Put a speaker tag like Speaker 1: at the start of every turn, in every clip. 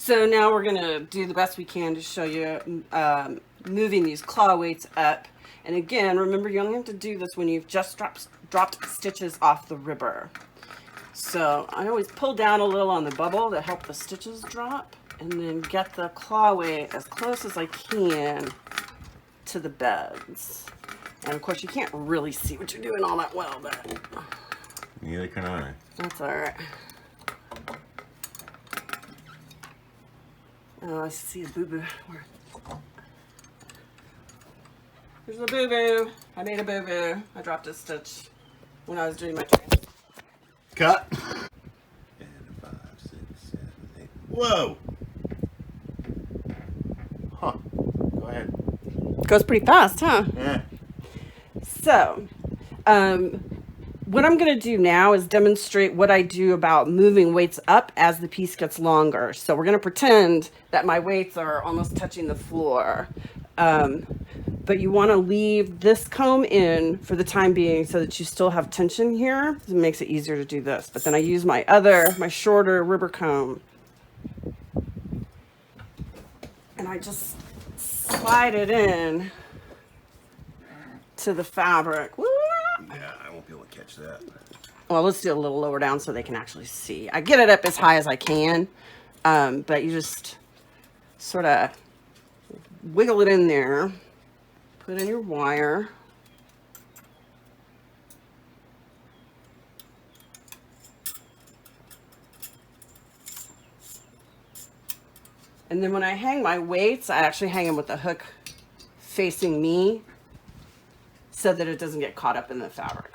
Speaker 1: So now we're gonna do the best we can to show you moving these claw weights up. And again, remember you only have to do this when you've just dropped stitches off the ribber. So I always pull down a little on the bubble to help the stitches drop, and then get the claw weight as close as I can to the beds. And of course you can't really see what you're doing all that well, but
Speaker 2: neither can I.
Speaker 1: That's all right. Oh, I see a boo-boo. There's a boo-boo. I made a boo-boo. I dropped a stitch when I was doing my training.
Speaker 2: Cut. And 5, 6, 7, 8. Whoa. Huh. Go ahead.
Speaker 1: Goes pretty fast, huh?
Speaker 2: Yeah.
Speaker 1: So, what I'm going to do now is demonstrate what I do about moving weights up as the piece gets longer. So we're going to pretend that my weights are almost touching the floor. But you want to leave this comb in for the time being so that you still have tension here. It makes it easier to do this. But then I use my shorter ribber comb. And I just slide it in to the fabric. Woo!
Speaker 2: Yeah, I won't be able to catch that.
Speaker 1: Well, let's do it a little lower down so they can actually see. I get it up as high as I can, but you just sort of wiggle it in there, put in your wire. And then when I hang my weights, I actually hang them with the hook facing me so that it doesn't get caught up in the fabric.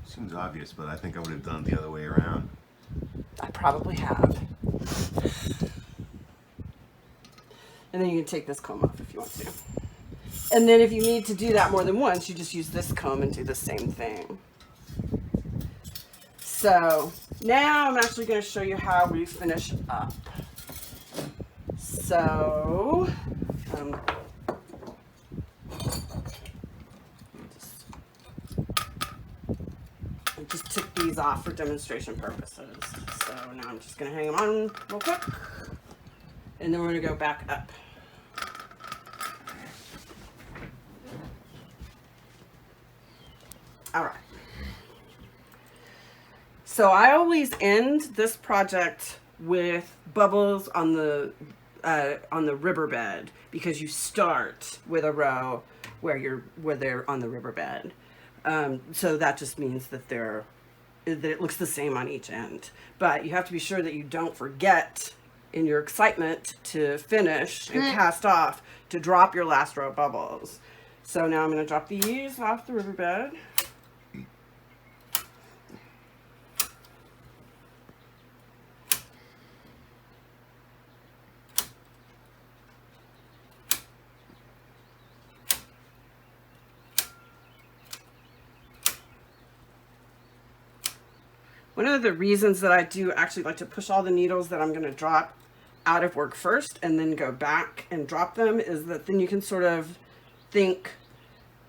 Speaker 2: Seems obvious, but I think I would have done it the other way around.
Speaker 1: I probably have. And then you can take this comb off if you want to. And then if you need to do that more than once, you just use this comb and do the same thing. So now I'm actually going to show you how we finish up. So, I just took these off for demonstration purposes. So now I'm just going to hang them on real quick. And then we're going to go back up. All right. So I always end this project with bubbles on the riverbed, because you start with a row where they're on the riverbed. So that just means that it looks the same on each end. But you have to be sure that you don't forget in your excitement to finish and cast off to drop your last row of bubbles. So now I'm going to drop these off the riverbed. One of the reasons that I do actually like to push all the needles that I'm going to drop out of work first and then go back and drop them is that then you can sort of think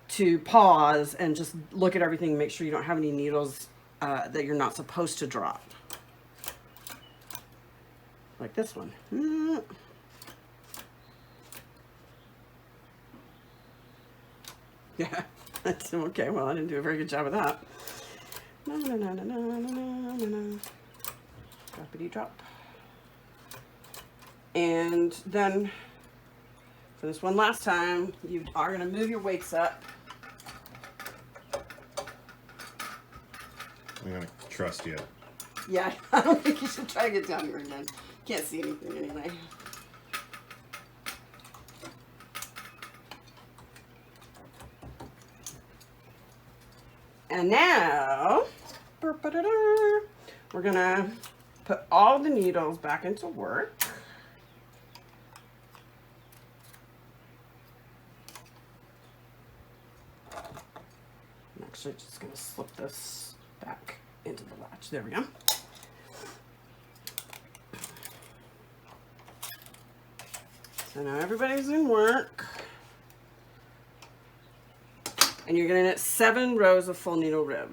Speaker 1: to pause and just look at everything and make sure you don't have any needles that you're not supposed to drop. Like this one. Yeah, that's okay. Well, I didn't do a very good job of that. No, no, no, no, no, no, no, no, no. Droppity drop. And then for this one last time, you are going to move your weights up.
Speaker 2: I'm going to trust you.
Speaker 1: Yeah, I don't think you should try to get down here again. Can't see anything anyway. And now, we're gonna put all the needles back into work. I'm actually just gonna slip this back into the latch. There we go. So now everybody's in work. And you're going to knit 7 rows of full needle rib.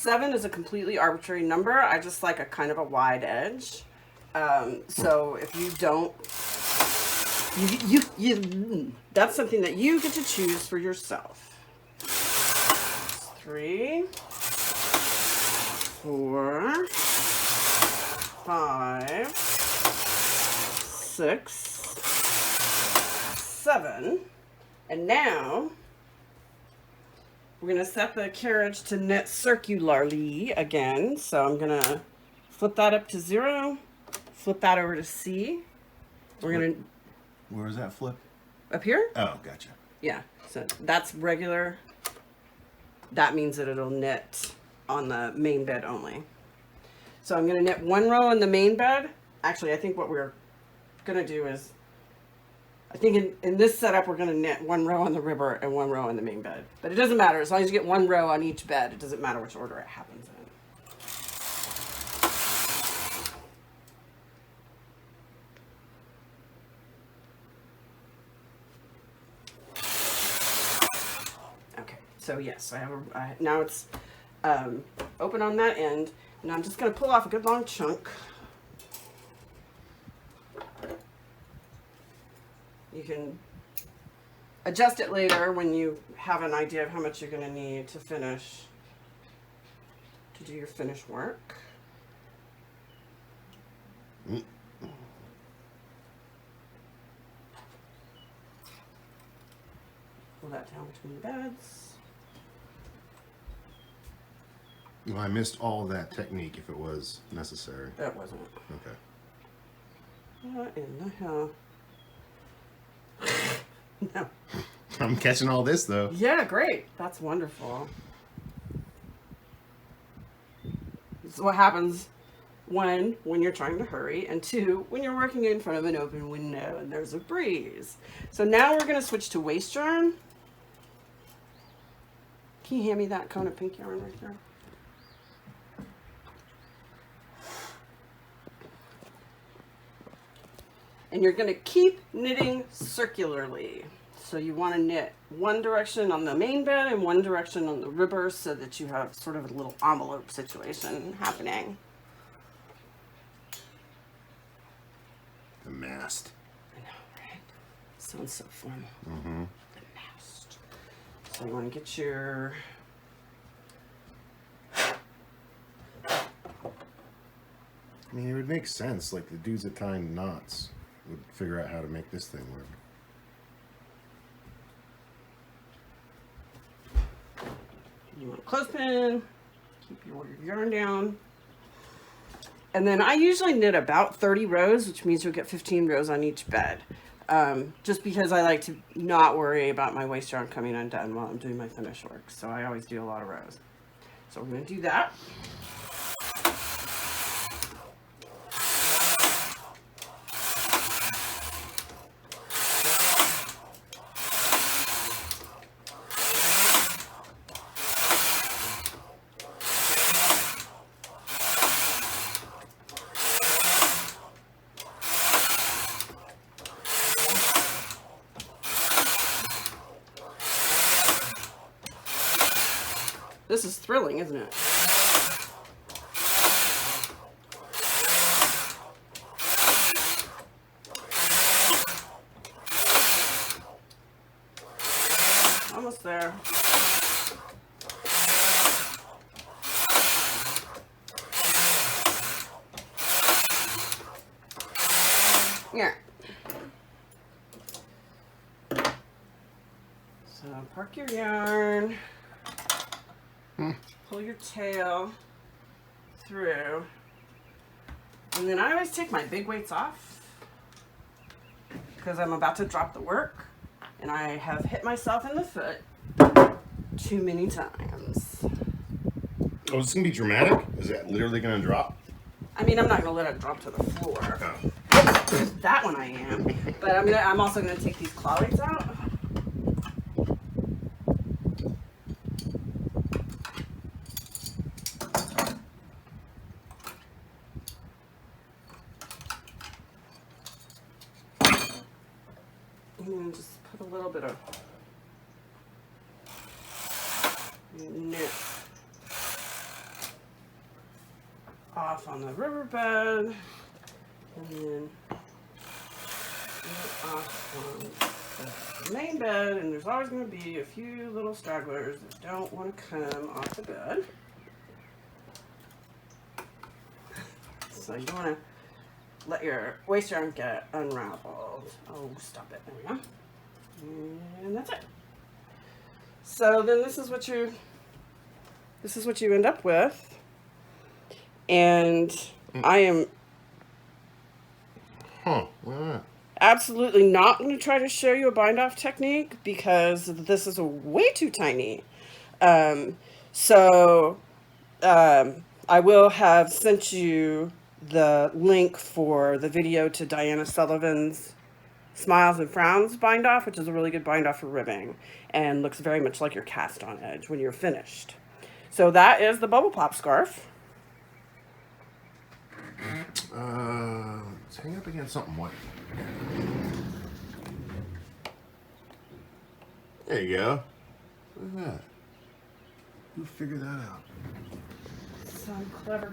Speaker 1: 7 is a completely arbitrary number. I just like a kind of a wide edge. So if you don't, that's something that you get to choose for yourself. 3, 4, 5, 6, 7. And now we're going to set the carriage to knit circularly again. So I'm going to flip that up to 0, flip that over to C. We're going to...
Speaker 2: Where is that flip?
Speaker 1: Up here?
Speaker 2: Oh, gotcha.
Speaker 1: Yeah, so that's regular. That means that it'll knit on the main bed only. So I'm going to knit 1 row in the main bed. Actually, I think what we're going to do is, I think in this setup, we're going to knit 1 row on the ribber and 1 row in the main bed. But it doesn't matter. As long as you get 1 row on each bed, it doesn't matter which order it happens in. So yes, now it's open on that end. Now I'm just going to pull off a good long chunk. You can adjust it later when you have an idea of how much you're going to need to finish, to do your finish work. Pull that down between the beds.
Speaker 2: Well, I missed all of that technique if it was necessary.
Speaker 1: That wasn't.
Speaker 2: Okay.
Speaker 1: What in the hell? No.
Speaker 2: I'm catching all this, though.
Speaker 1: Yeah, great. That's wonderful. This is what happens when you're trying to hurry, and 2, when you're working in front of an open window and there's a breeze. So now we're going to switch to waste yarn. Can you hand me that cone of pink yarn right there? And you're going to keep knitting circularly. So you want to knit 1 direction on the main bed and 1 direction on the ribber so that you have sort of a little envelope situation happening.
Speaker 2: The mast.
Speaker 1: I know, right? Sounds so formal.
Speaker 2: Mm-hmm.
Speaker 1: The mast. So you want to get your...
Speaker 2: I mean, it would make sense. Like, the dudes that tie knots would figure out how to make this thing work.
Speaker 1: You want a clothespin, keep your yarn down. And then I usually knit about 30 rows, which means you'll get 15 rows on each bed. Just because I like to not worry about my waste yarn coming undone while I'm doing my finish work. So I always do a lot of rows. So we're going to do that. This is thrilling, isn't it? Almost there. Yeah. So park your yarn. Pull your tail through, and then I always take my big weights off because I'm about to drop the work and I have hit myself in the foot too many times.
Speaker 2: Oh, is this gonna be dramatic? Is that literally gonna drop?
Speaker 1: I mean, I'm not gonna let it drop to the floor.
Speaker 2: Oh.
Speaker 1: That one I am, but I'm also gonna take these claw weights out. And just put a little bit of knit off on the riverbed, and then off on the main bed, and there's always going to be a few little stragglers that don't want to come off the bed. So you want to let your waist yarn get unraveled. Oh, stop it. There we go. And that's it. So then this is what you end up with. And I am absolutely not going to try to show you a bind off technique because this is way too tiny. I will have sent you the link for the video to Diana Sullivan's Smiles and Frowns bind off, which is a really good bind off for ribbing and looks very much like your cast on edge when you're finished. So that is the bubble pop scarf.
Speaker 2: Let's hang up against something white. There you go. Look at that. Who figured that out?
Speaker 1: Some clever guy.